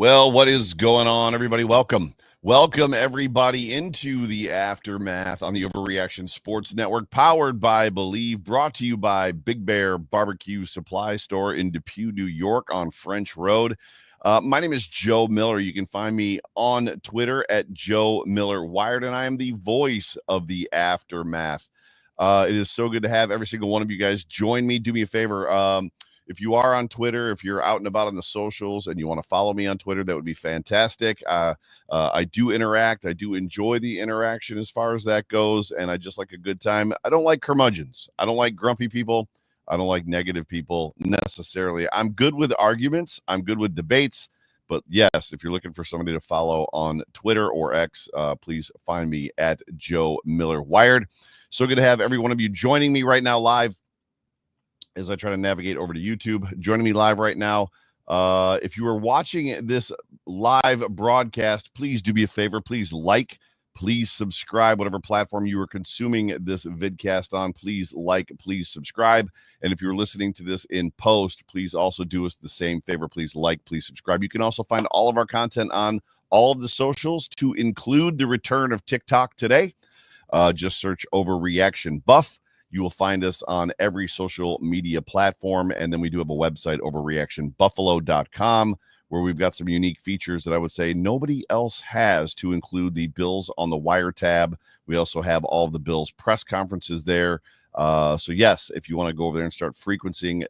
Well, what is going on, everybody? Welcome. Welcome, everybody, into the Aftermath on the Overreaction Sports Network, powered by Believe, brought to you by Big Bear Barbecue Supply Store in Depew, New York on French Road. My name is Joe Miller. You can find me on Twitter at Joe Miller Wired, and I am the voice of the Aftermath. It is so good to have every single one of you guys join me. Do me a favor. If you are on Twitter, if you're out and about on the socials and you want to follow me on Twitter, that would be fantastic. I do interact. I do enjoy the interaction as far as that goes, and I just like a good time. I don't like curmudgeons. I don't like grumpy people. I don't like negative people necessarily. I'm good with arguments. I'm good with debates. But yes, if you're looking for somebody to follow on Twitter or X, please find me at Joe Miller Wired. So good to have every one of you joining me right now live as I try to navigate over to YouTube. Joining me live right now. If you are watching this live broadcast, please do me a favor. Please like, please subscribe, whatever platform you are consuming this vidcast on. Please like, please subscribe. And if you're listening to this in post, please also do us the same favor. Please like, please subscribe. You can also find all of our content on all of the socials, to include the return of TikTok today. Just search Overreaction Buff. You will find us on every social media platform. And then we do have a website, overreactionbuffalo.com, where we've got some unique features that I would say nobody else has, to include the Bills on the Wire tab. We also have all of the Bills press conferences there. So yes, if you want to go over there and start making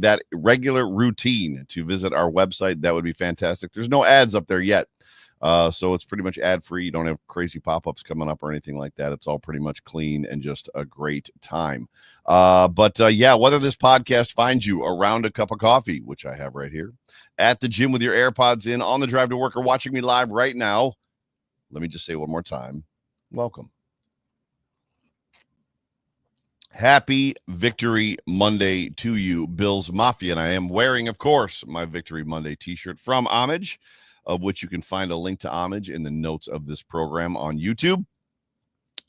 that regular routine to visit our website, that would be fantastic. There's no ads up there yet. So it's pretty much ad-free. You don't have crazy pop-ups coming up or anything like that. It's all pretty much clean and just a great time. But whether this podcast finds you around a cup of coffee, which I have right here, at the gym with your AirPods in, on the drive to work, or watching me live right now, let me just say one more time, welcome. Happy Victory Monday to you, Bills Mafia. And I am wearing, of course, my Victory Monday t-shirt from Homage, of which you can find a link to Homage in the notes of this program on YouTube.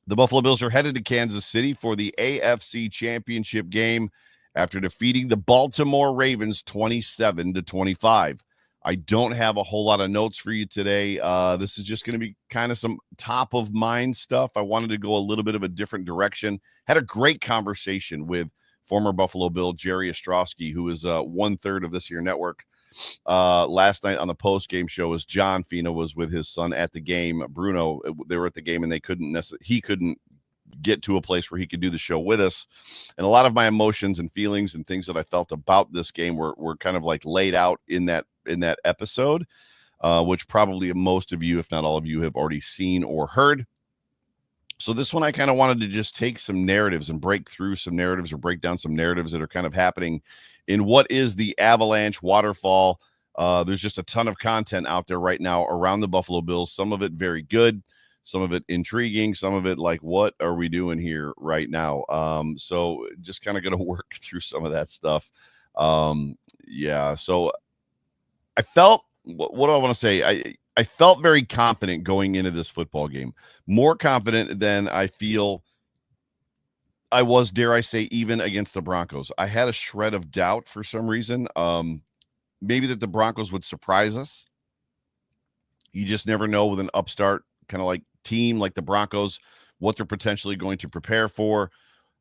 The Buffalo Bills are headed to Kansas City for the AFC Championship game after defeating the Baltimore Ravens 27-25. I don't have a whole lot of notes for you today. This is just going to be kind of some top of mind stuff. I wanted to go a little bit of a different direction. Had a great conversation with former Buffalo Bill Jerry Ostrowski, who is 1/3 of this here network. Last night on the post-game show, as John Fina was with his son at the game, Bruno, they were at the game, and he couldn't get to a place where he could do the show with us. And a lot of my emotions and feelings and things that I felt about this game were kind of like laid out in that episode, which probably most of you, if not all of you, have already seen or heard. So this one, I kind of wanted to just take some narratives and break through some narratives, or break down some narratives that are kind of happening in what is the Avalanche waterfall. There's just a ton of content out there right now around the Buffalo Bills. Some of it very good, some of it intriguing, some of it like, what are we doing here right now? So just kind of going to work through some of that stuff. So I felt, what do I want to say? I felt very confident going into this football game, more confident than I feel I was, dare I say, even against the Broncos. I had a shred of doubt for some reason. Maybe that the Broncos would surprise us. You just never know with an upstart kind of like team like the Broncos, what they're potentially going to prepare for,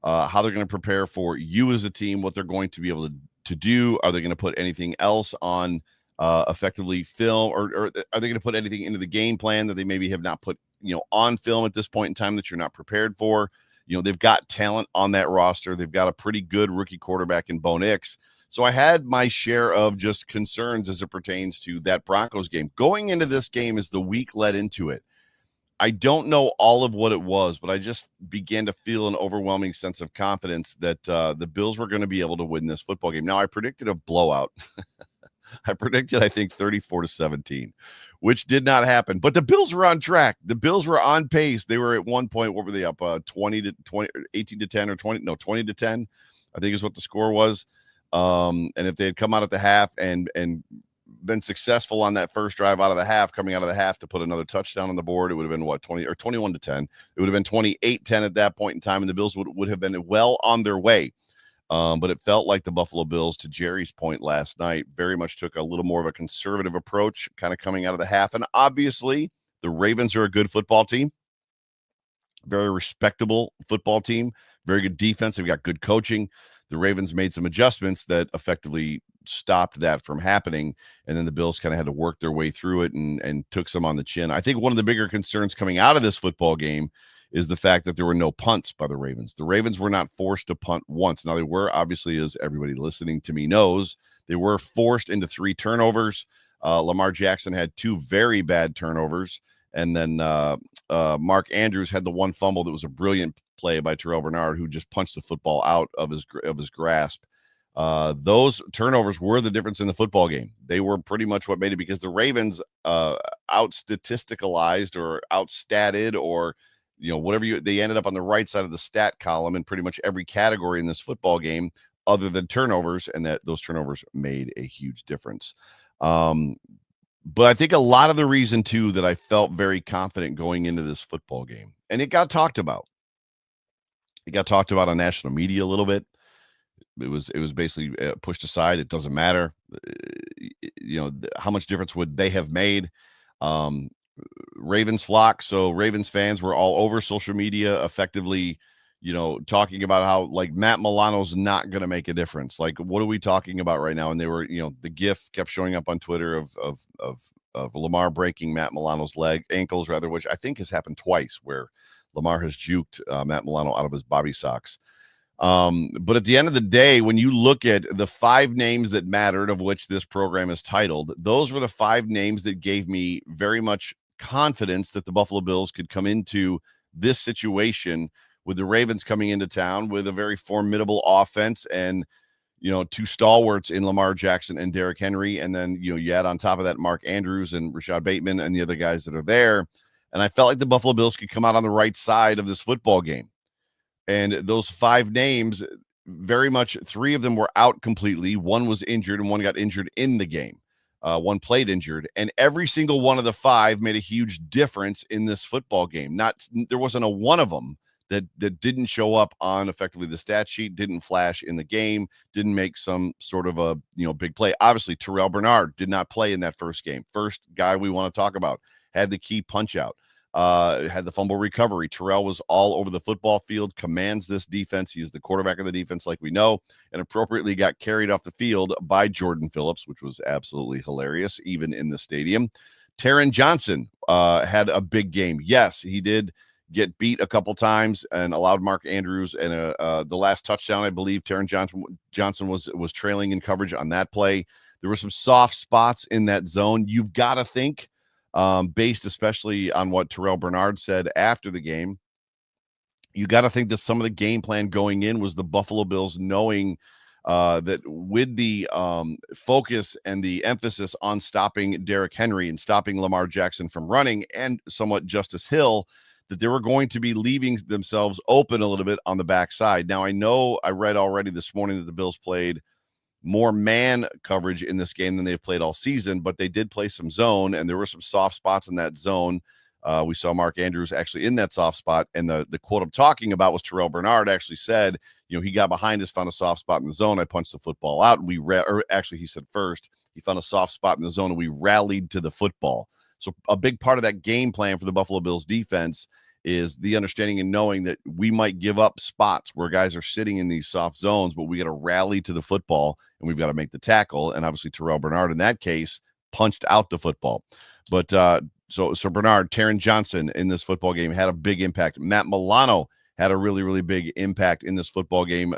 how they're going to prepare for you as a team, what they're going to be able to do. Are they going to put anything else on effectively film, or are they going to put anything into the game plan that they maybe have not put, on film at this point in time that you're not prepared for? They've got talent on that roster. They've got a pretty good rookie quarterback in Bo Nix. So I had my share of just concerns as it pertains to that Broncos game. Going into this game as the week led into it, I don't know all of what it was, but I just began to feel an overwhelming sense of confidence that the Bills were going to be able to win this football game. Now, I predicted a blowout. I predicted, I think, 34-17, which did not happen. But the Bills were on track. The Bills were on pace. They were at one point, what were they up? 18-10 or 20-10, I think is what the score was. And if they had come out at the half and been successful on that first drive out of the half, coming out of the half to put another touchdown on the board, it would have been 20 or 21-10. It would have been 28-10 at that point in time, and the Bills would have been well on their way. But it felt like the Buffalo Bills, to Jerry's point last night, very much took a little more of a conservative approach, kind of coming out of the half. And obviously, the Ravens are a good football team, very respectable football team, very good defense. They've got good coaching. The Ravens made some adjustments that effectively stopped that from happening. And then the Bills kind of had to work their way through it and took some on the chin. I think one of the bigger concerns coming out of this football game is the fact that there were no punts by the Ravens. The Ravens were not forced to punt once. Now, they were, obviously, as everybody listening to me knows, they were forced into 3 turnovers. Lamar Jackson had 2 very bad turnovers. And then Mark Andrews had the one fumble that was a brilliant play by Terrell Bernard, who just punched the football out of his grasp. Those turnovers were the difference in the football game. They were pretty much what made it, because the Ravens out-statisticalized or out-statted, or whatever they ended up on the right side of the stat column in pretty much every category in this football game other than turnovers, and that those turnovers made a huge difference. But I think a lot of the reason, too, that I felt very confident going into this football game, and it got talked about. It got talked about on national media a little bit. It was basically pushed aside. It doesn't matter. How much difference would they have made? Ravens flock. So Ravens fans were all over social media, effectively, talking about how, like, Matt Milano's not going to make a difference. Like, what are we talking about right now? And they were, the GIF kept showing up on Twitter of Lamar breaking Matt Milano's ankles, which I think has happened twice, where Lamar has juked Matt Milano out of his bobby socks. But at the end of the day, when you look at the 5 names that mattered, of which this program is titled, those were the 5 names that gave me very much confidence that the Buffalo Bills could come into this situation with the Ravens coming into town with a very formidable offense and, 2 stalwarts in Lamar Jackson and Derrick Henry. And then, you add on top of that Mark Andrews and Rashad Bateman and the other guys that are there. And I felt like the Buffalo Bills could come out on the right side of this football game. And those 5 names, very much 3 of them were out completely. 1 was injured and 1 got injured in the game. 1 played injured, and every single one of the 5 made a huge difference in this football game. There wasn't a one of them that didn't show up on effectively the stat sheet, didn't flash in the game, didn't make some sort of a big play. Obviously, Terrell Bernard did not play in that first game. First guy we want to talk about, had the key punch out. Had the fumble recovery. Terrell was all over the football field, commands this defense. He is the quarterback of the defense, like we know, and appropriately got carried off the field by Jordan Phillips, which was absolutely hilarious, even in the stadium. Taron Johnson had a big game. Yes, he did get beat a couple times and allowed Mark Andrews and the last touchdown, I believe. Taron Johnson was trailing in coverage on that play. There were some soft spots in that zone. You've got to think, based especially on what Terrell Bernard said after the game, you got to think that some of the game plan going in was the Buffalo Bills knowing that with the focus and the emphasis on stopping Derrick Henry and stopping Lamar Jackson from running, and somewhat Justice Hill, that they were going to be leaving themselves open a little bit on the backside. Now, I know I read already this morning that the Bills played more man coverage in this game than they've played all season, but they did play some zone, and there were some soft spots in that zone. We saw Mark Andrews actually in that soft spot, and the quote I'm talking about was Terrell Bernard actually said, he got behind us, found a soft spot in the zone. I punched the football out, and he said first, he found a soft spot in the zone, and we rallied to the football. So a big part of that game plan for the Buffalo Bills defense is the understanding and knowing that we might give up spots where guys are sitting in these soft zones, but we got to rally to the football and we've got to make the tackle. And obviously Terrell Bernard in that case punched out the football. But so Bernard, Taron Johnson in this football game had a big impact. Matt Milano had a really, really big impact in this football game.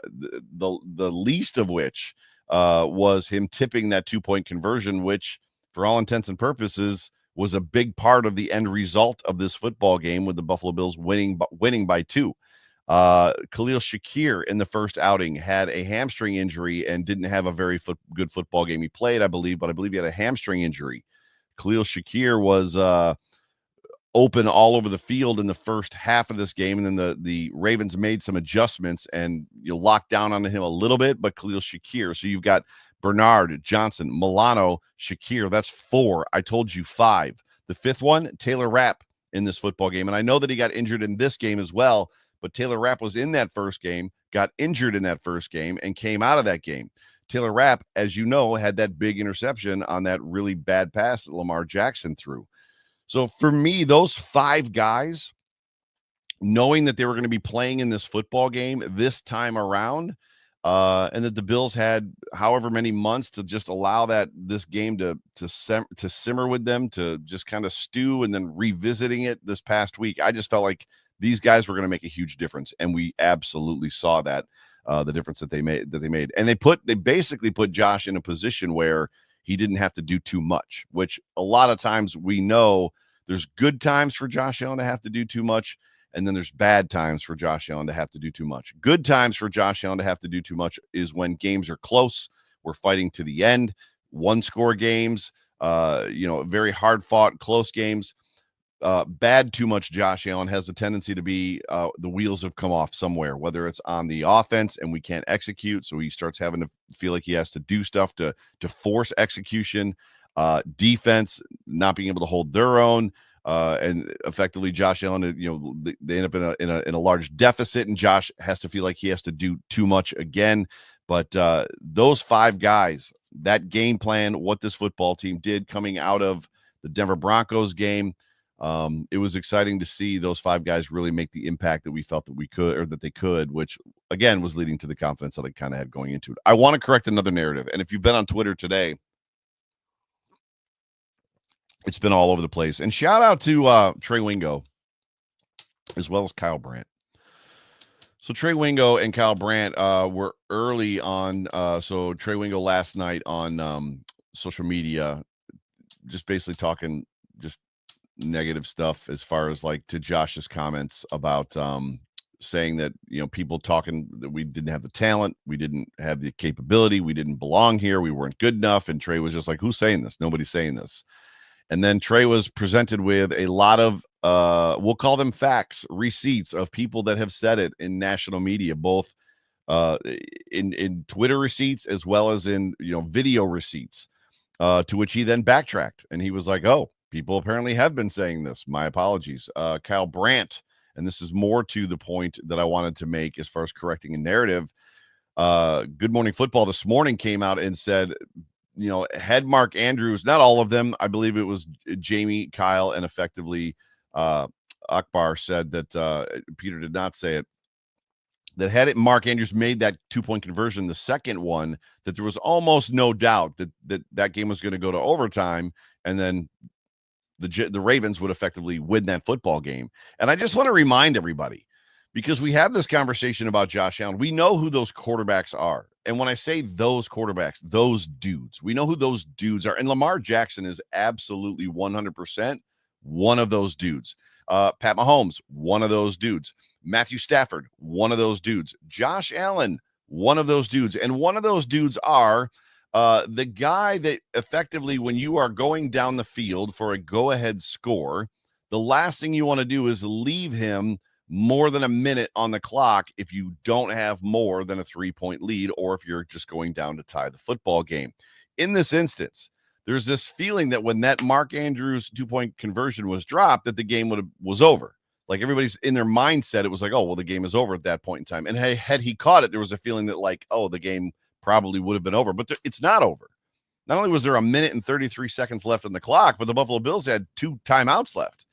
The least of which was him tipping that 2-point conversion, which for all intents and purposes was a big part of the end result of this football game, with the Buffalo Bills winning by 2. Khalil Shakir in the first outing had a hamstring injury and didn't have a very good football game. He played, I believe, but I believe he had a hamstring injury. Khalil Shakir was open all over the field in the first half of this game, and then the Ravens made some adjustments and locked down on him a little bit, but Khalil Shakir. So you've got Bernard, Johnson, Milano, Shakir. That's 4. I told you 5. The 5th one, Taylor Rapp in this football game. And I know that he got injured in this game as well, but Taylor Rapp was in that first game, got injured in that first game and came out of that game. Taylor Rapp, as you know, had that big interception on that really bad pass that Lamar Jackson threw. So for me, those 5 guys, knowing that they were going to be playing in this football game this time around, and that the Bills had however many months to just allow this game to simmer with them, to just kind of stew, and then revisiting it this past week, I just felt like these guys were going to make a huge difference, and we absolutely saw that, the difference that they made, and they basically put Josh in a position where he didn't have to do too much, which a lot of times we know there's good times for Josh Allen to have to do too much, and then there's bad times for Josh Allen to have to do too much. Good times for Josh Allen to have to do too much is when games are close, we're fighting to the end, 1-score games, very hard-fought, close games. Bad too much Josh Allen has a tendency to be the wheels have come off somewhere, whether it's on the offense and we can't execute, so he starts having to feel like he has to do stuff to force execution. Defense not being able to hold their own. And effectively, Josh Allen, they end up in a large deficit, and Josh has to feel like he has to do too much again. But those 5 guys, that game plan, what this football team did coming out of the Denver Broncos game, it was exciting to see those 5 guys really make the impact that we felt that we could, or that they could, which again was leading to the confidence that I kind of had going into it. I want to correct another narrative, and if you've been on Twitter today, it's been all over the place. And shout out to Trey Wingo, as well as Kyle Brandt. So Trey Wingo and Kyle Brandt were early on. So Trey Wingo last night on social media, just basically talking just negative stuff as far as like to Josh's comments about saying that, people talking that we didn't have the talent, we didn't have the capability, we didn't belong here, we weren't good enough. And Trey was just like, who's saying this? Nobody's saying this. And then Trey was presented with a lot of, we'll call them facts, receipts of people that have said it in national media, both in Twitter receipts as well as in, video receipts, to which he then backtracked. And he was like, oh, people apparently have been saying this. My apologies. Kyle Brandt, and this is more to the point that I wanted to make as far as correcting a narrative. Good Morning Football this morning came out and said, head Mark Andrews, not all of them, I believe it was Jamie, Kyle, and effectively Akbar said that Peter did not say it, that had it Mark Andrews made that 2-point conversion, the second one, that there was almost no doubt that game was going to go to overtime, and then the Ravens would effectively win that football game. And I just want to remind everybody, because we have this conversation about Josh Allen, we know who those quarterbacks are. And when I say those quarterbacks, those dudes, we know who those dudes are. And Lamar Jackson is absolutely 100% one of those dudes. Pat Mahomes, one of those dudes. Matthew Stafford, one of those dudes. Josh Allen, one of those dudes. And one of those dudes are the guy that effectively, when you are going down the field for a go-ahead score, the last thing you want to do is leave him more than a minute on the clock if you don't have more than a 3-point lead, or if you're just going down to tie the football game. In this instance, there's this feeling that when that Mark Andrews 2-point conversion was dropped, that the game was over. Like, everybody's in their mindset, it was like, oh, well, the game is over at that point in time. And had he caught it, there was a feeling that like, oh, the game probably would have been over, but it's not over. Not only was there a minute and 33 seconds left on the clock, but the Buffalo Bills had 2 timeouts left.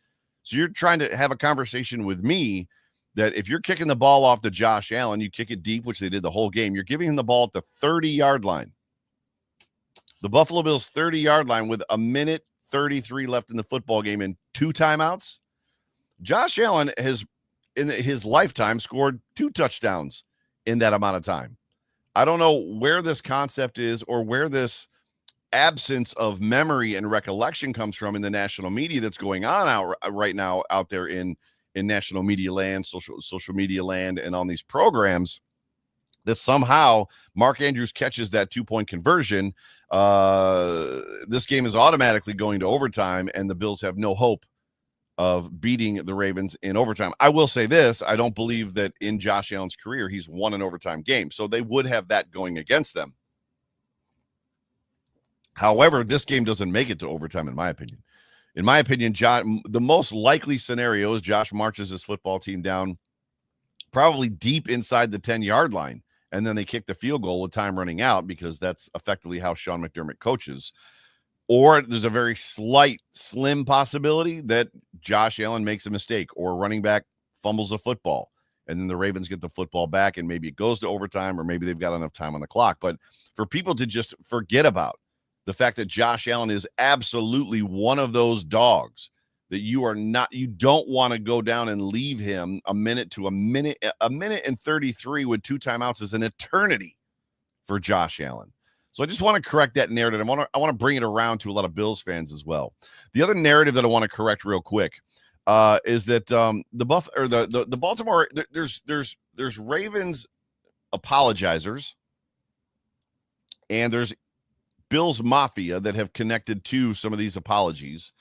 So you're trying to have a conversation with me that if you're kicking the ball off to Josh Allen, you kick it deep, which they did the whole game. You're giving him the ball at the 30-yard line. The Buffalo Bills 30-yard line with a minute 33 left in the football game and 2 timeouts. Josh Allen has, in his lifetime, scored 2 touchdowns in that amount of time. I don't know where this concept is, or where this absence of memory and recollection comes from in the national media that's going on right now out there in national media land, social media land, and on these programs, that somehow Mark Andrews catches that 2-point conversion. This game is automatically going to overtime, and the Bills have no hope of beating the Ravens in overtime. I will say this, I don't believe that in Josh Allen's career he's won an overtime game, so they would have that going against them. However, this game doesn't make it to overtime, in my opinion. In my opinion, the most likely scenario is Josh marches his football team down probably deep inside the 10-yard line. And then they kick the field goal with time running out because that's effectively how Sean McDermott coaches. Or there's a very slim possibility that Josh Allen makes a mistake or running back fumbles a football. And then the Ravens get the football back and maybe it goes to overtime or maybe they've got enough time on the clock. But for people to just forget about the fact that Josh Allen is absolutely one of those dogs that you don't want to go down and leave him a minute and 33 with 2 timeouts is an eternity for Josh Allen. So I just want to correct that narrative. I want to bring it around to a lot of Bills fans as well. The other narrative that I want to correct real quick is that the Baltimore there's Ravens apologizers and there's Bills Mafia that have connected to some of these apologies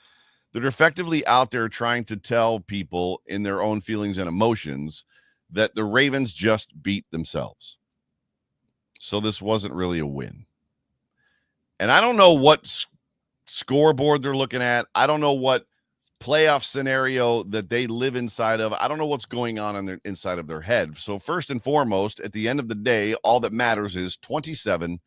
that are effectively out there trying to tell people in their own feelings and emotions that the Ravens just beat themselves. So this wasn't really a win. And I don't know what scoreboard they're looking at. I don't know what playoff scenario that they live inside of. I don't know what's going on inside of their head. So first and foremost, at the end of the day, all that matters is 27-25.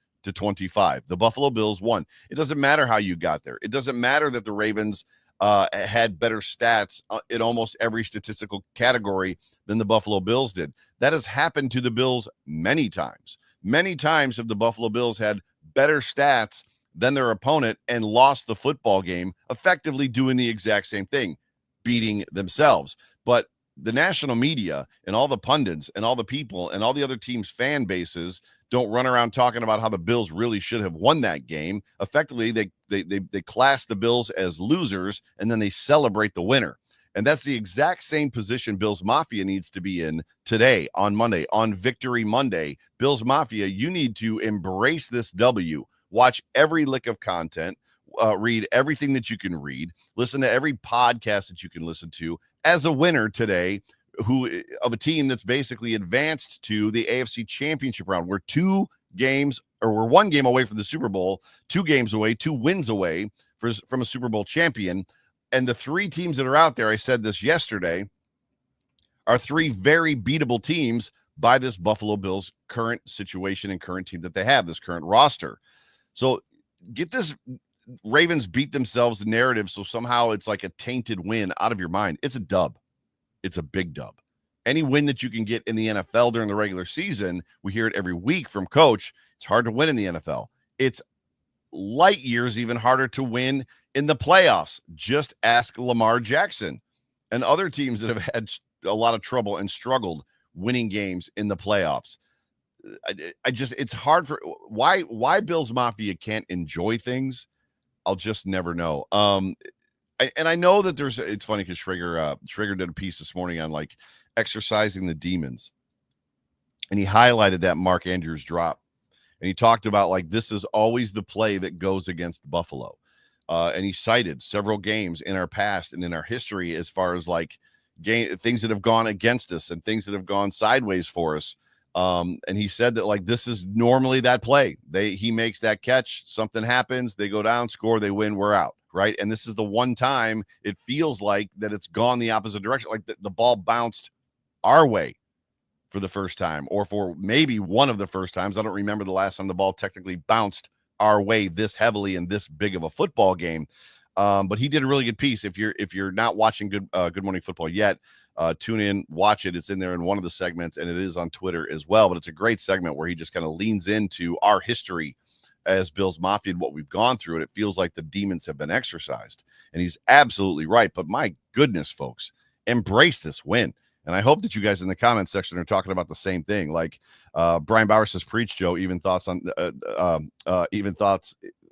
The Buffalo Bills won. It doesn't matter how you got there. It doesn't matter that the Ravens had better stats in almost every statistical category than the Buffalo Bills did. That has happened to the Bills many times. Many times have the Buffalo Bills had better stats than their opponent and lost the football game, effectively doing the exact same thing, beating themselves. But the national media and all the pundits and all the people and all the other teams' fan bases don't run around talking about how the Bills really should have won that game. Effectively, they class the Bills as losers, and then they celebrate the winner. And that's the exact same position Bills Mafia needs to be in today, on Monday, on Victory Monday. Bills Mafia, you need to embrace this W. Watch every lick of content, read everything that you can read, listen to every podcast that you can listen to as a winner today of a team that's basically advanced to the AFC Championship round. We're 1 game away from the Super Bowl, 2 games away, 2 wins away from a Super Bowl champion. And the 3 teams that are out there, I said this yesterday, are 3 very beatable teams by this Buffalo Bills current situation and current team that they have, this current roster. So get this Ravens beat themselves narrative so somehow it's like a tainted win out of your mind. It's a dub. It's a big dub. Any win that you can get in the NFL during the regular season, we hear it every week from Coach, it's hard to win in the NFL. It's light years even harder to win in the playoffs. Just ask Lamar Jackson and other teams that have had a lot of trouble and struggled winning games in the playoffs. It's hard for why Bills Mafia can't enjoy things. I'll just never know. And I know that it's funny because Schrager did a piece this morning on like exercising the demons, and he highlighted that Mark Andrews drop, and he talked about like this is always the play that goes against Buffalo, and he cited several games in our past and in our history as far as like things that have gone against us and things that have gone sideways for us. And he said that like this is normally that play. He makes that catch, something happens, they go down, score, they win, we're out, right? And this is the one time it feels like that it's gone the opposite direction, like the ball bounced our way for the first time, or for maybe one of the first times. I don't remember the last time the ball technically bounced our way this heavily in this big of a football game. But he did a really good piece. If you're not watching Good Morning Football yet, tune in, watch it. It's in there in one of the segments, and it is on Twitter as well. But it's a great segment where he just kind of leans into our history as Bills Mafia and what we've gone through, and it feels like the demons have been exorcised. And he's absolutely right. But my goodness, folks, embrace this win. And I hope that you guys in the comments section are talking about the same thing. Like Brian Bauer says, preach, Joe. Even thoughts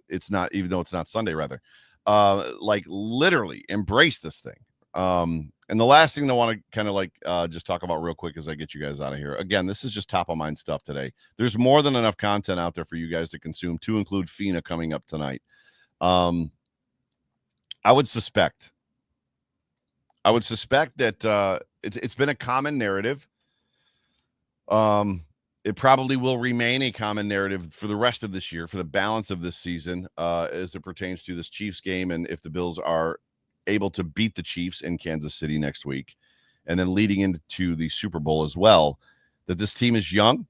it's not, even though it's not Sunday, rather. Like literally embrace this thing. And the last thing I want to kind of like just talk about real quick as I get you guys out of here. Again, this is just top of mind stuff today. There's more than enough content out there for you guys to consume, to include Fina coming up tonight. I would suspect that it's been a common narrative. It probably will remain a common narrative for the rest of this year, for the balance of this season, as it pertains to this Chiefs game, and if the Bills are able to beat the Chiefs in Kansas City next week. and then leading into the Super Bowl as well, that this team is young.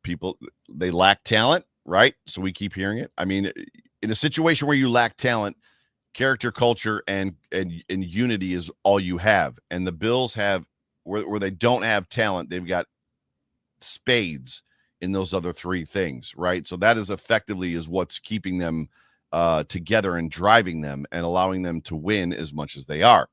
People, they lack talent, right? So we keep hearing it. I mean, in a situation where you lack talent, character, culture, and unity is all you have. And the Bills have, where they don't have talent, they've got spades in those other three things, right? So that is effectively is what's keeping them together and driving them and allowing them to win as much as they are.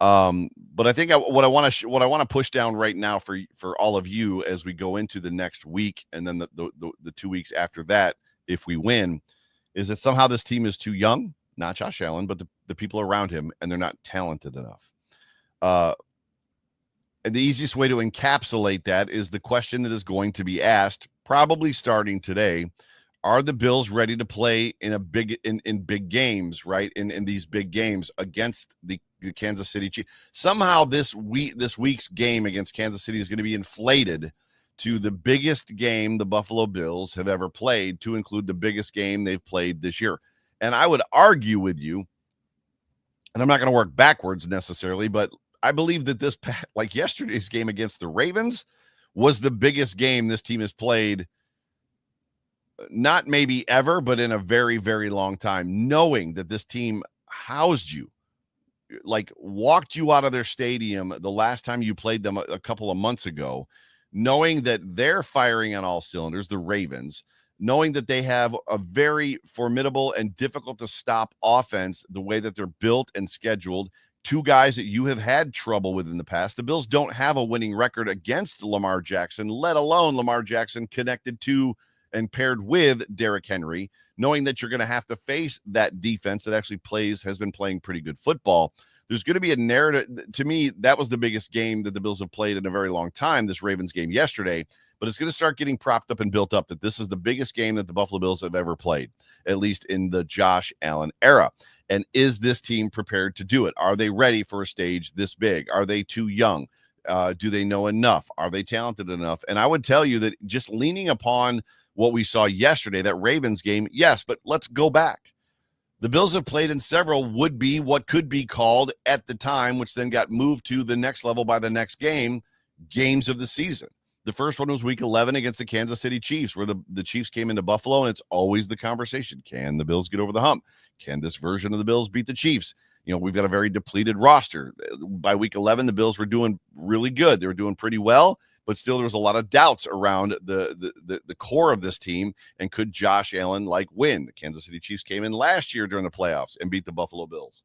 But I think what I want to push down right now for all of you as we go into the next week and then the 2 weeks after that, if we win, is that somehow this team is too young, not Josh Allen, but the people around him, and they're not talented enough. And the easiest way to encapsulate that is the question that is going to be asked, probably starting today. Are the Bills ready to play in big games, right? In these big games against the Kansas City Chiefs? Somehow this week's game against Kansas City is going to be inflated to the biggest game the Buffalo Bills have ever played, to include the biggest game they've played this year. And I would argue with you, and I'm not going to work backwards necessarily, but I believe that this, like yesterday's game against the Ravens, was the biggest game this team has played, not maybe ever, but in a very, very long time, knowing that this team housed you, like walked you out of their stadium the last time you played them a couple of months ago, knowing that they're firing on all cylinders, the Ravens, knowing that they have a very formidable and difficult to stop offense, the way that they're built and scheduled. Two guys that you have had trouble with in the past. The Bills don't have a winning record against Lamar Jackson, let alone Lamar Jackson connected to and paired with Derrick Henry, knowing that you're going to have to face that defense that actually has been playing pretty good football. There's going to be a narrative. To me, that was the biggest game that the Bills have played in a very long time, this Ravens game yesterday. But it's going to start getting propped up and built up that this is the biggest game that the Buffalo Bills have ever played, at least in the Josh Allen era. And is this team prepared to do it? Are they ready for a stage this big? Are they too young? Do they know enough? Are they talented enough? And I would tell you that just leaning upon what we saw yesterday, that Ravens game, yes, but let's go back. The Bills have played in several what could be called at the time, which then got moved to the next level by the next game, games of the season. The first one was week 11 against the Kansas City Chiefs, where the Chiefs came into Buffalo, and it's always the conversation. Can the Bills get over the hump? Can this version of the Bills beat the Chiefs? You know, we've got a very depleted roster. By week 11, the Bills were doing really good. They were doing pretty well, but still there was a lot of doubts around the core of this team. And could Josh Allen win? The Kansas City Chiefs came in last year during the playoffs and beat the Buffalo Bills.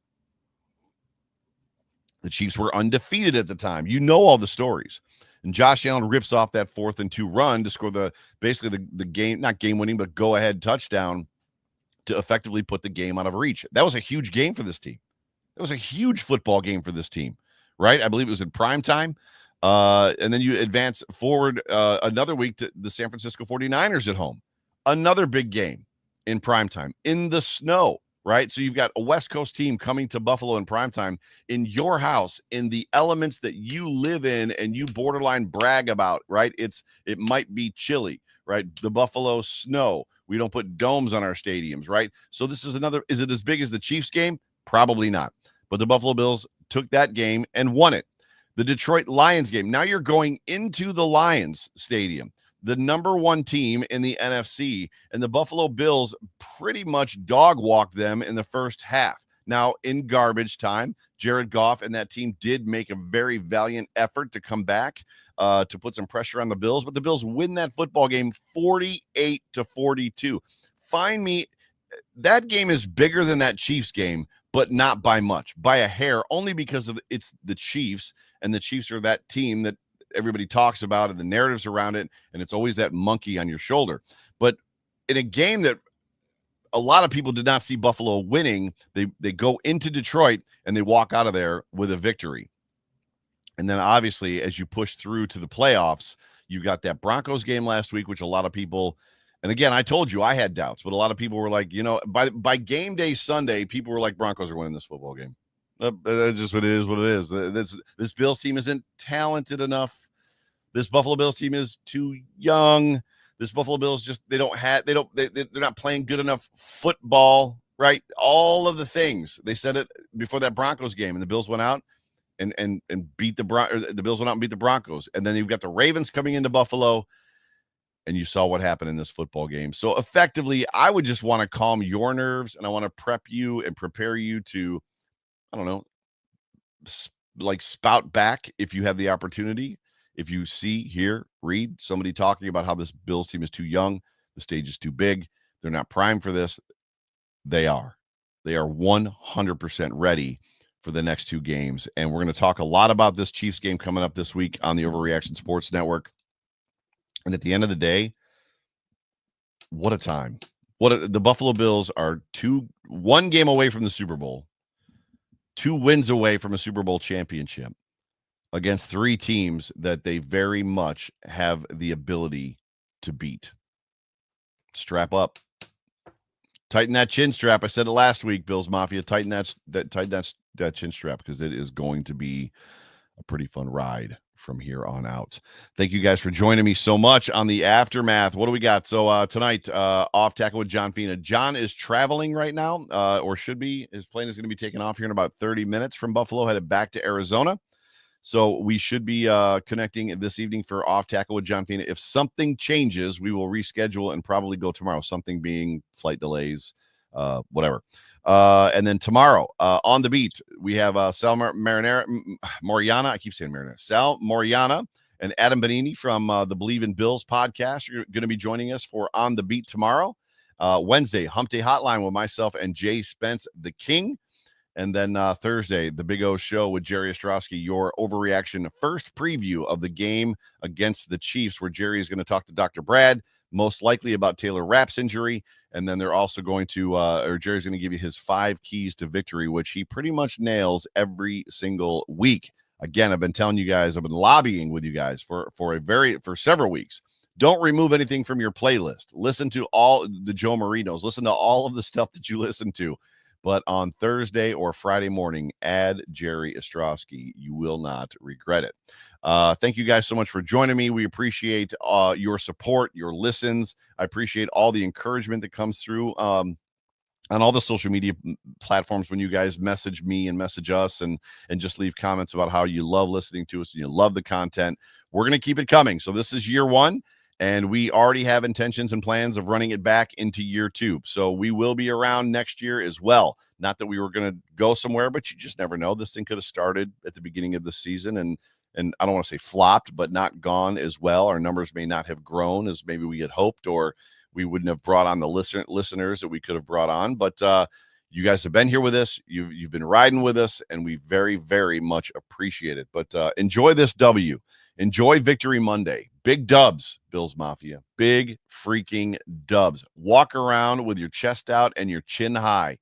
The Chiefs were undefeated at the time. You know all the stories. And Josh Allen rips off that 4th and 2 run to score the game, not game winning, but go ahead touchdown to effectively put the game out of reach. That was a huge game for this team. It was a huge football game for this team, right? I believe it was in prime time. And then you advance forward another week to the San Francisco 49ers at home. Another big game in prime time in the snow, right? So you've got a West Coast team coming to Buffalo in prime time in your house, in the elements that you live in and you borderline brag about, right? It might be chilly, right? The Buffalo snow. We don't put domes on our stadiums, right? So this is is it as big as the Chiefs game? Probably not. But the Buffalo Bills took that game and won it. The Detroit Lions game. Now you're going into the Lions stadium, the number 1 team in the NFC, and the Buffalo Bills pretty much dog walked them in the first half. Now, in garbage time, Jared Goff and that team did make a very valiant effort to come back to put some pressure on the Bills, but the Bills win that football game 48-42. Find me, that game is bigger than that Chiefs game, but not by much, by a hair, only because it's the Chiefs, and the Chiefs are that team that everybody talks about and the narratives around it, and it's always that monkey on your shoulder. But in a game that a lot of people did not see Buffalo winning, they go into Detroit and they walk out of there with a victory. And then obviously, as you push through to the playoffs, you got that Broncos game last week, which a lot of people, and again, I told you I had doubts, but a lot of people were like, by game day Sunday, people were like, Broncos are winning this football game. That's just what it is. What it is. This Bills team isn't talented enough. This Buffalo Bills team is too young. This Buffalo Bills they're not playing good enough football, right? All of the things they said it before that Broncos game, and the Bills went out and beat the Bills went out and beat the Broncos. And then you've got the Ravens coming into Buffalo, and you saw what happened in this football game. So effectively, I would just want to calm your nerves, and I want to prep you and prepare you to, I don't know, spout back if you have the opportunity. If you see, hear, read somebody talking about how this Bills team is too young, the stage is too big, they're not primed for this, they are. They are 100% ready for the next two games. And we're going to talk a lot about this Chiefs game coming up this week on the Overreaction Sports Network. And at the end of the day, what a time. The Buffalo Bills are 1 game away from the Super Bowl, 2 wins away from a Super Bowl championship against 3 teams that they very much have the ability to beat. Strap up. Tighten that chin strap. I said it last week, Bills Mafia. Tighten that chin strap, because it is going to be a pretty fun ride from here on out. Thank you guys for joining me so much on the Aftermath. What do we got? So tonight, Off Tackle with John Fina. John is traveling right now, or should be. His plane is going to be taking off here in about 30 minutes from Buffalo, headed back to Arizona. So we should be connecting this evening for Off Tackle with John Fina. If something changes, we will reschedule and probably go tomorrow. Something being flight delays, whatever. And then tomorrow, on the beat, we have Sal Moriana. I keep saying Marinara. Sal Moriana and Adam Benini from the Believe in Bills podcast are going to be joining us for On the Beat tomorrow. Wednesday, Hump Day Hotline with myself and Jay Spence, the King. And then Thursday, the Big O Show with Jerry Ostrowski, your Overreaction first preview of the game against the Chiefs, where Jerry is going to talk to Dr. Brad, most likely about Taylor Rapp's injury. And then they're also going to, Jerry's going to give you his 5 keys to victory, which he pretty much nails every single week. Again, I've been telling you guys, I've been lobbying with you guys for several weeks. Don't remove anything from your playlist. Listen to all the Joe Marinos. Listen to all of the stuff that you listen to. But on Thursday or Friday morning, add Jerry Ostrowski. You will not regret it. Thank you guys so much for joining me. We appreciate your support, your listens. I appreciate all the encouragement that comes through on all the social media platforms when you guys message me and message us and just leave comments about how you love listening to us and you love the content. We're going to keep it coming. So this is year 1. And we already have intentions and plans of running it back into year 2. So we will be around next year as well. Not that we were going to go somewhere, but you just never know. This thing could have started at the beginning of the season and I don't want to say flopped, but not gone as well. Our numbers may not have grown as maybe we had hoped, or we wouldn't have brought on the listeners that we could have brought on. But you guys have been here with us. You've been riding with us, and we very, very much appreciate it. But enjoy this W. Enjoy Victory Monday. Big dubs, Bills Mafia. Big freaking dubs. Walk around with your chest out and your chin high.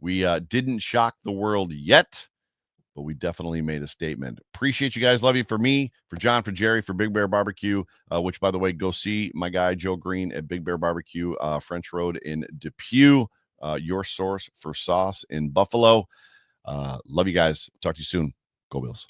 We didn't shock the world yet, but we definitely made a statement. Appreciate you guys. Love you. For me, for John, for Jerry, for Big Bear Barbecue, which, by the way, go see my guy Joe Green at Big Bear Barbecue, French Road in Depew, your source for sauce in Buffalo. Love you guys. Talk to you soon. Go Bills.